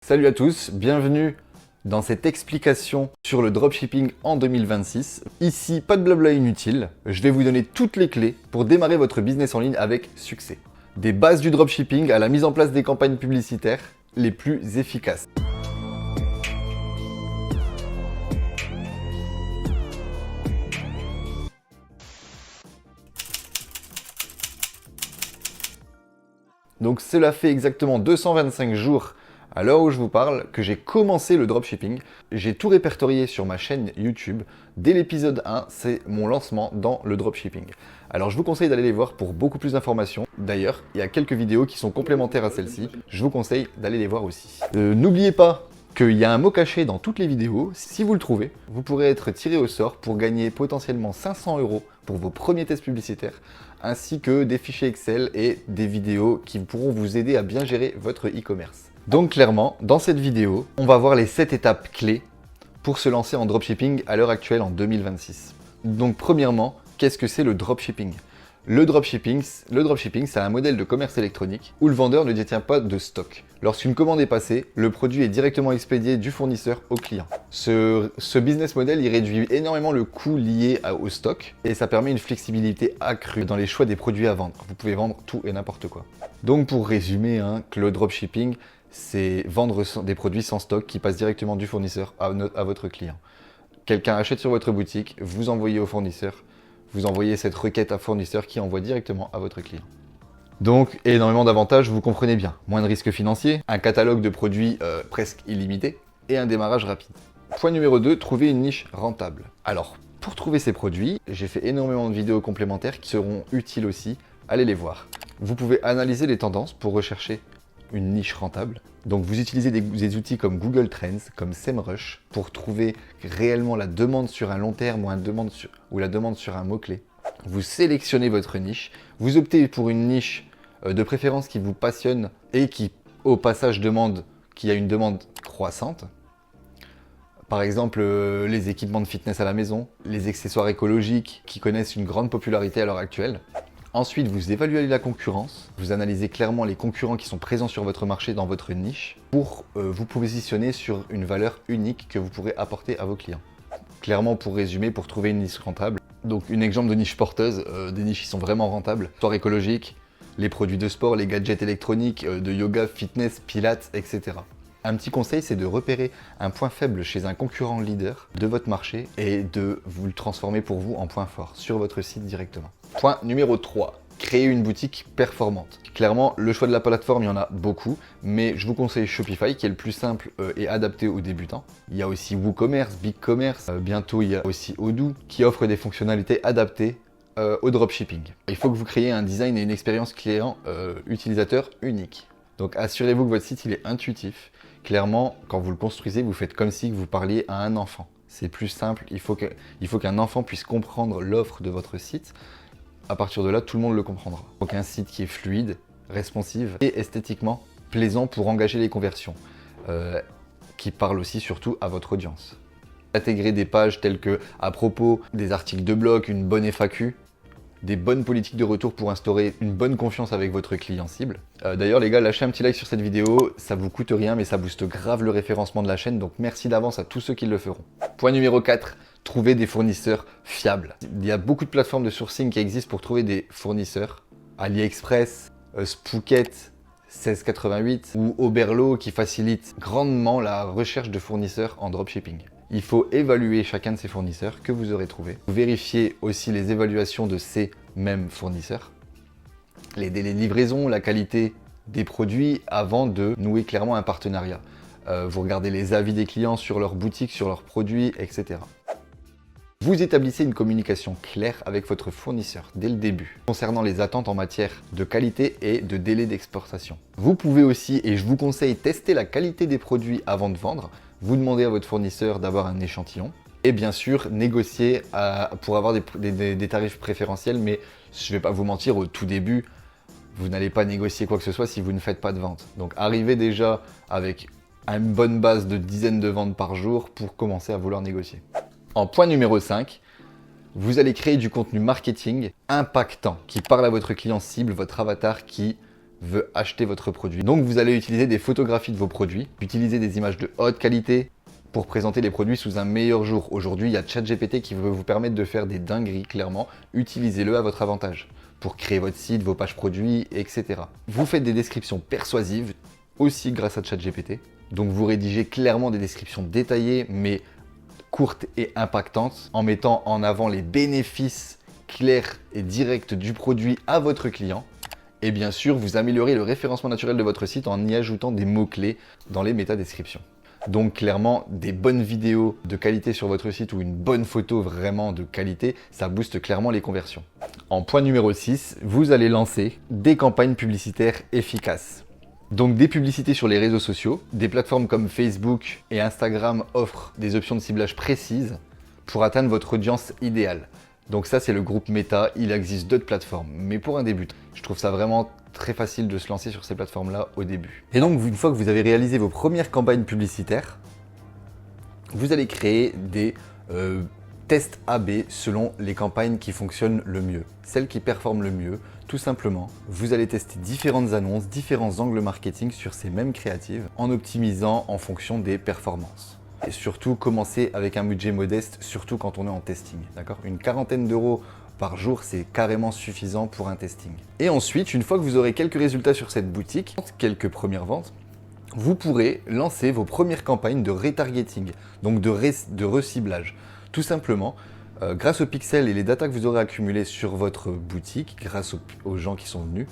Salut à tous, bienvenue dans cette explication sur le dropshipping en 2026. Ici, pas de blabla inutile, je vais vous donner toutes les clés pour démarrer votre business en ligne avec succès. Des bases du dropshipping à la mise en place des campagnes publicitaires les plus efficaces. Donc cela fait exactement 225 jours à l'heure où je vous parle que j'ai commencé le dropshipping. J'ai tout répertorié sur ma chaîne YouTube. Dès l'épisode 1, c'est mon lancement dans le dropshipping. Alors je vous conseille d'aller les voir pour beaucoup plus d'informations. D'ailleurs, il y a quelques vidéos qui sont complémentaires à celle-ci. Je vous conseille d'aller les voir aussi. N'oubliez pas qu'il y a un mot caché dans toutes les vidéos. Si vous le trouvez, vous pourrez être tiré au sort pour gagner potentiellement 500 € pour vos premiers tests publicitaires, ainsi que des fichiers Excel et des vidéos qui pourront vous aider à bien gérer votre e-commerce. Donc clairement, dans cette vidéo, on va voir les 7 étapes clés pour se lancer en dropshipping à l'heure actuelle en 2026. Donc premièrement, qu'est-ce que c'est le dropshipping ? Le dropshipping, c'est un modèle de commerce électronique où le vendeur ne détient pas de stock. Lorsqu'une commande est passée, le produit est directement expédié du fournisseur au client. Ce business model, il réduit énormément le coût lié au stock et ça permet une flexibilité accrue dans les choix des produits à vendre. Vous pouvez vendre tout et n'importe quoi. Donc pour résumer, que le dropshipping, c'est vendre des produits sans stock qui passent directement du fournisseur à votre client. Quelqu'un achète sur votre boutique, vous envoyez au fournisseur, vous envoyez cette requête à fournisseur qui envoie directement à votre client. Donc, énormément d'avantages, vous comprenez bien. Moins de risques financiers, un catalogue de produits presque illimité et un démarrage rapide. Point numéro 2, trouver une niche rentable. Alors, pour trouver ces produits, j'ai fait énormément de vidéos complémentaires qui seront utiles aussi. Allez les voir. Vous pouvez analyser les tendances pour rechercher une niche rentable. Donc vous utilisez des outils comme Google Trends, comme SEMrush pour trouver réellement la demande sur un long terme ou la demande sur un mot-clé. Vous sélectionnez votre niche, vous optez pour une niche de préférence qui vous passionne et qui au passage qui a une demande croissante. Par exemple, les équipements de fitness à la maison, les accessoires écologiques qui connaissent une grande popularité à l'heure actuelle. Ensuite, vous évaluez la concurrence, vous analysez clairement les concurrents qui sont présents sur votre marché dans votre niche pour vous positionner sur une valeur unique que vous pourrez apporter à vos clients. Clairement, pour résumer, pour trouver une niche rentable, donc un exemple de niche porteuse, des niches qui sont vraiment rentables, sport écologique, les produits de sport, les gadgets électroniques, de yoga, fitness, pilates, etc. Un petit conseil, c'est de repérer un point faible chez un concurrent leader de votre marché et de vous le transformer pour vous en point fort sur votre site directement. Point numéro 3, créer une boutique performante. Clairement, le choix de la plateforme, il y en a beaucoup, mais je vous conseille Shopify qui est le plus simple et adapté aux débutants. Il y a aussi WooCommerce, BigCommerce, bientôt il y a aussi Odoo qui offre des fonctionnalités adaptées au dropshipping. Il faut que vous créiez un design et une expérience client utilisateur unique. Donc assurez-vous que votre site il est intuitif. Clairement, quand vous le construisez, vous faites comme si vous parliez à un enfant. C'est plus simple, il faut qu'un enfant puisse comprendre l'offre de votre site. À partir de là, tout le monde le comprendra. Donc un site qui est fluide, responsive et esthétiquement plaisant pour engager les conversions, qui parle aussi surtout à votre audience. Intégrer des pages telles que à propos des articles de blog, une bonne FAQ, des bonnes politiques de retour pour instaurer une bonne confiance avec votre client cible. D'ailleurs les gars, lâchez un petit like sur cette vidéo, ça vous coûte rien mais ça booste grave le référencement de la chaîne, donc merci d'avance à tous ceux qui le feront. Point numéro 4, trouver des fournisseurs fiables. Il y a beaucoup de plateformes de sourcing qui existent pour trouver des fournisseurs. AliExpress, Spooket, 1688 ou Oberlo qui facilitent grandement la recherche de fournisseurs en dropshipping. Il faut évaluer chacun de ces fournisseurs que vous aurez trouvé. Vous vérifiez aussi les évaluations de ces mêmes fournisseurs, les délais de livraison, la qualité des produits avant de nouer clairement un partenariat. Vous regardez les avis des clients sur leur boutique, sur leurs produits, etc. Vous établissez une communication claire avec votre fournisseur dès le début concernant les attentes en matière de qualité et de délai d'exportation. Vous pouvez aussi, et je vous conseille, tester la qualité des produits avant de vendre. Vous demandez à votre fournisseur d'avoir un échantillon et bien sûr négocier pour avoir des tarifs préférentiels, mais je ne vais pas vous mentir, au tout début, vous n'allez pas négocier quoi que ce soit si vous ne faites pas de vente. Donc arrivez déjà avec une bonne base de dizaines de ventes par jour pour commencer à vouloir négocier. En point numéro 5, vous allez créer du contenu marketing impactant qui parle à votre client cible, votre avatar qui veut acheter votre produit. Donc vous allez utiliser des photographies de vos produits, utiliser des images de haute qualité pour présenter les produits sous un meilleur jour. Aujourd'hui, il y a ChatGPT qui veut vous permettre de faire des dingueries, clairement. Utilisez-le à votre avantage pour créer votre site, vos pages produits, etc. Vous faites des descriptions persuasives aussi grâce à ChatGPT. Donc vous rédigez clairement des descriptions détaillées mais courtes et impactantes en mettant en avant les bénéfices clairs et directs du produit à votre client. Et bien sûr, vous améliorez le référencement naturel de votre site en y ajoutant des mots-clés dans les métadescriptions. Donc clairement, des bonnes vidéos de qualité sur votre site ou une bonne photo vraiment de qualité, ça booste clairement les conversions. En point numéro 6, vous allez lancer des campagnes publicitaires efficaces. Donc des publicités sur les réseaux sociaux, des plateformes comme Facebook et Instagram offrent des options de ciblage précises pour atteindre votre audience idéale. Donc ça, c'est le groupe Meta, il existe d'autres plateformes. Mais pour un débutant, je trouve ça vraiment très facile de se lancer sur ces plateformes-là au début. Et donc, une fois que vous avez réalisé vos premières campagnes publicitaires, vous allez créer des tests A/B selon les campagnes qui fonctionnent le mieux, celles qui performent le mieux. Tout simplement, vous allez tester différentes annonces, différents angles marketing sur ces mêmes créatives en optimisant en fonction des performances. Et surtout, commencer avec un budget modeste, surtout quand on est en testing, d'accord ? Une quarantaine d'euros par jour, c'est carrément suffisant pour un testing. Et ensuite, une fois que vous aurez quelques résultats sur cette boutique, quelques premières ventes, vous pourrez lancer vos premières campagnes de retargeting, donc de reciblage. Tout simplement, grâce aux pixels et les datas que vous aurez accumulés sur votre boutique, grâce aux gens qui sont venus,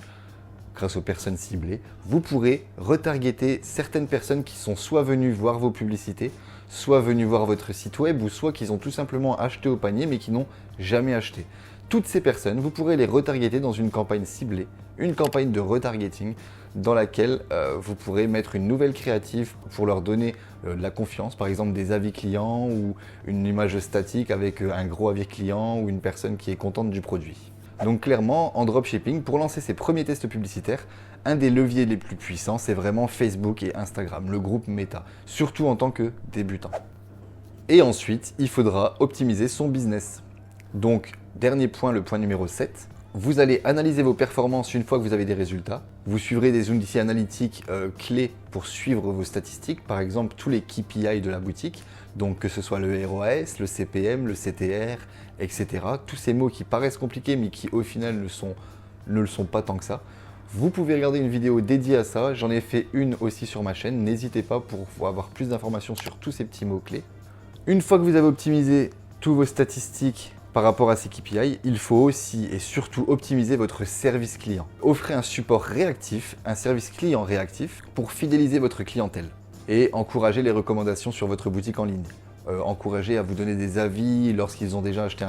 grâce aux personnes ciblées, vous pourrez retargeter certaines personnes qui sont soit venues voir vos publicités, soit venues voir votre site web, ou soit qui ont tout simplement acheté au panier mais qui n'ont jamais acheté. Toutes ces personnes, vous pourrez les retargeter dans une campagne ciblée, une campagne de retargeting dans laquelle vous pourrez mettre une nouvelle créative pour leur donner de la confiance, par exemple des avis clients ou une image statique avec un gros avis client ou une personne qui est contente du produit. Donc clairement, en dropshipping, pour lancer ses premiers tests publicitaires, un des leviers les plus puissants, c'est vraiment Facebook et Instagram, le groupe Meta, surtout en tant que débutant. Et ensuite, il faudra optimiser son business. Donc, dernier point, le point numéro 7, vous allez analyser vos performances une fois que vous avez des résultats. Vous suivrez des outils analytiques clés pour suivre vos statistiques, par exemple tous les KPI de la boutique, donc que ce soit le ROAS, le CPM, le CTR, etc. Tous ces mots qui paraissent compliqués mais qui au final ne le sont pas tant que ça. Vous pouvez regarder une vidéo dédiée à ça, j'en ai fait une aussi sur ma chaîne, n'hésitez pas pour avoir plus d'informations sur tous ces petits mots-clés. Une fois que vous avez optimisé tous vos statistiques par rapport à ces KPI, il faut aussi et surtout optimiser votre service client. Offrez un support réactif, un service client réactif pour fidéliser votre clientèle et encourager les recommandations sur votre boutique en ligne. Encourager à vous donner des avis lorsqu'ils ont déjà acheté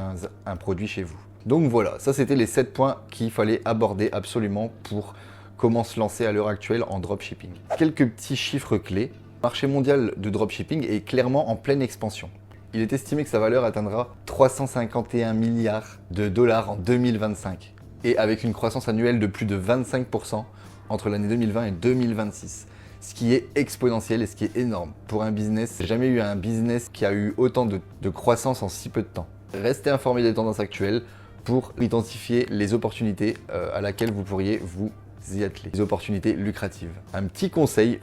un produit chez vous. Donc voilà, ça c'était les 7 points qu'il fallait aborder absolument pour comment se lancer à l'heure actuelle en dropshipping. Quelques petits chiffres clés. Le marché mondial de dropshipping est clairement en pleine expansion. Il est estimé que sa valeur atteindra 351 milliards de dollars en 2025 et avec une croissance annuelle de plus de 25% entre l'année 2020 et 2026. Ce qui est exponentiel et ce qui est énorme. Pour un business, j'ai jamais eu un business qui a eu autant de croissance en si peu de temps. Restez informé des tendances actuelles pour identifier les opportunités à laquelle vous pourriez vous y atteler. Les opportunités lucratives. Un petit conseil,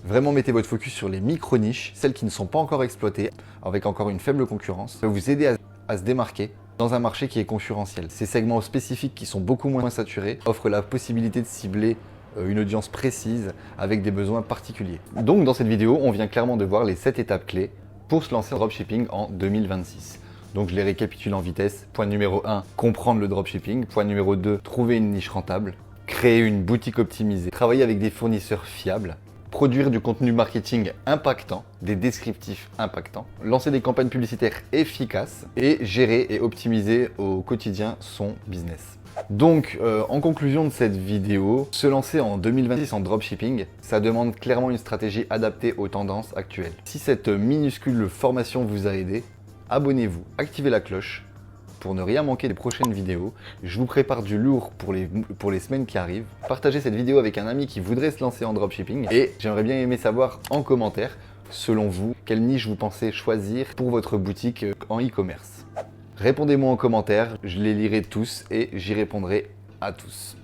vraiment mettez votre focus sur les micro-niches, celles qui ne sont pas encore exploitées, avec encore une faible concurrence. Ça va vous aider à se démarquer dans un marché qui est concurrentiel. Ces segments spécifiques qui sont beaucoup moins saturés offrent la possibilité de cibler une audience précise avec des besoins particuliers. Donc dans cette vidéo, on vient clairement de voir les 7 étapes clés pour se lancer en dropshipping en 2026. Donc je les récapitule en vitesse. Point numéro 1, comprendre le dropshipping. Point numéro 2, trouver une niche rentable. Créer une boutique optimisée. Travailler avec des fournisseurs fiables. Produire du contenu marketing impactant, des descriptifs impactants. Lancer des campagnes publicitaires efficaces. Et gérer et optimiser au quotidien son business. Donc, en conclusion de cette vidéo, se lancer en 2026 en dropshipping, ça demande clairement une stratégie adaptée aux tendances actuelles. Si cette minuscule formation vous a aidé, abonnez-vous, activez la cloche pour ne rien manquer des prochaines vidéos. Je vous prépare du lourd pour les semaines qui arrivent. Partagez cette vidéo avec un ami qui voudrait se lancer en dropshipping et j'aimerais bien aimer savoir en commentaire, selon vous, quelle niche vous pensez choisir pour votre boutique en e-commerce. Répondez-moi en commentaire, je les lirai tous et j'y répondrai à tous.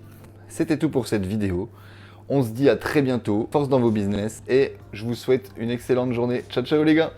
C'était tout pour cette vidéo. On se dit à très bientôt, force dans vos business et je vous souhaite une excellente journée. Ciao ciao les gars!